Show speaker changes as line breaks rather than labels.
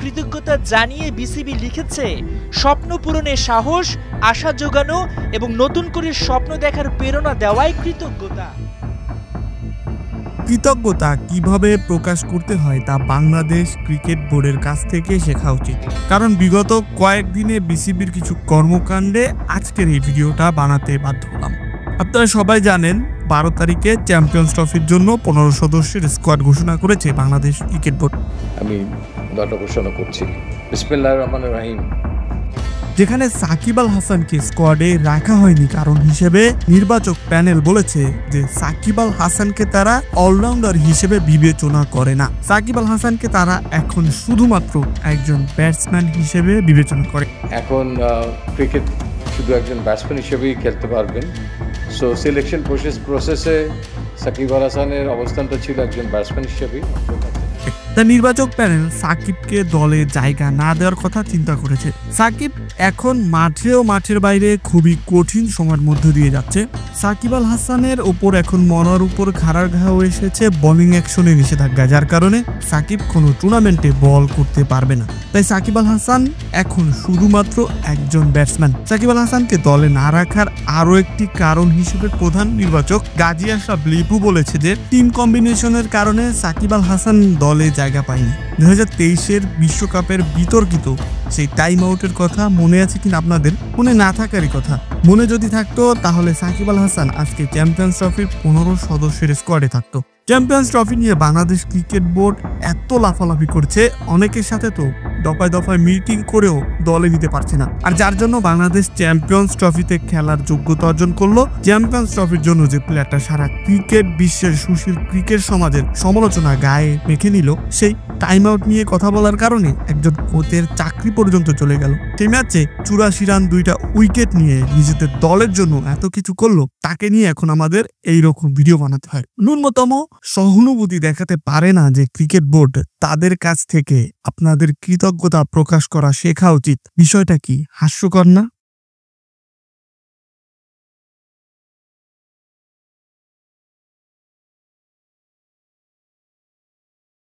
কৃতজ্ঞতা জানিয়ে বিসিবি লিখেছে, স্বপ্ন পূরণের সাহস, আশা যোগানো এবং নতুন করে স্বপ্ন দেখার প্রেরণা দেওয়াই কৃতজ্ঞতা।
কৃতজ্ঞতা কিভাবে প্রকাশ করতে হয় তা বাংলাদেশ ক্রিকেট বোর্ডের কাছ থেকে শেখা উচিত, কারণ বিগত কয়েকদিনে বিসিবির কিছু কর্মকাণ্ডে আজকের এই ভিডিওটা বানাতে বাধ্য হলাম। আপনারা সবাই জানেন 12 তারিখে চ্যাম্পিয়ন্স ট্রফির জন্য 15 সদস্যের স্কোয়াড ঘোষণা করেছে বাংলাদেশ ক্রিকেট বোর্ড।
আমি দলটা ঘোষণা করছি, বিসমিল্লাহির রহমানির রহিম।
যেখানে সাকিব আল হাসানকে স্কোয়াডে রাখা হয়নি কারণ হিসেবে নির্বাচক প্যানেল বলেছে যে সাকিব আল হাসানকে তারা অলরাউন্ডার হিসেবে বিবেচনা করে না। সাকিব আল হাসানকে তারা এখন শুধুমাত্র একজন ব্যাটসম্যান হিসেবে বিবেচনা করে।
এখন ক্রিকেট শুধু একজন ব্যাটসম্যান হিসেবেই খেলতে পারবেন। সো সিলেকশন প্রসেসে সাকিব আল হাসানের অবস্থানটা ছিল একজন ব্যাটসম্যান হিসেবেই।
তার নির্বাচক প্যানেল সাকিবকে দলে জায়গা না দেওয়ার কথা চিন্তা করেছে। সাকিব এখন মাঠেও মাঠের বাইরে খুবই কঠিন সময়ের মধ্য দিয়ে যাচ্ছে। সাকিব আল হাসানের ওপর এখন মনার উপর খাড়ার ঘাও এসেছে বোলিং অ্যাকশনে নিষেধাজ্ঞা, যার কারণে সাকিব কোনো টুর্নামেন্টে বল করতে পারবে না। তাই সাকিব আল হাসান এখন শুধুমাত্র একজন ব্যাটসম্যান। সাকিব আল হাসানকে দলে না রাখার আরও একটি কারণ হিসেবে প্রধান নির্বাচক গাজী আশরাফ লিপু বলেছে যে টিম কম্বিনেশনের কারণে সাকিব আল হাসান দলে জায়গা পায়নি। 2023-এর বিশ্বকাপের বিতর্কিত সেই টাইম আউটের কথা মনে আছে কিনা আপনাদের? মনে না থাকারই কথা। মনে যদি থাকতো তাহলে সাকিব আল হাসান আজকে চ্যাম্পিয়ন্স ট্রফির 15 সদস্যের স্কোয়াডে থাকতো। চ্যাম্পিয়ন্স ট্রফি নিয়ে বাংলাদেশ ক্রিকেট বোর্ড এত লাফালাফি করছে, অনেকের সাথে তো দফায় দফায় মিটিং করেও দলে দিতে পারছে না। আর যার জন্য বাংলাদেশ চ্যাম্পিয়ন্স ট্রফিতে খেলার যোগ্যতা অর্জন করলো। চ্যাম্পিয়ন্স ট্রফির জন্য যে প্লেয়ারটা সারা ক্রিকেট বিশ্বের সুশীল ক্রিকেট সমাজের সমালোচনা গায়ে মেখে নিল, সেই টাইম আউট নিয়ে কথা বলার কারণে একজন কোচের চাকরি পর্যন্ত চলে গেল। সেই ম্যাচে 84 রান 2টা উইকেট নিয়ে নিজেদের দলের জন্য এত কিছু করলো, তাকে নিয়ে এখন আমাদের এইরকম ভিডিও বানাতে হয়। ন্যূনতম সহানুভূতি দেখাতে পারে না যে ক্রিকেট বোর্ড? তাদের কাছ থেকে আপনাদের কৃতজ্ঞতা প্রকাশ করা শেখা উচিত। বিষয়টা কি হাস্যকর না?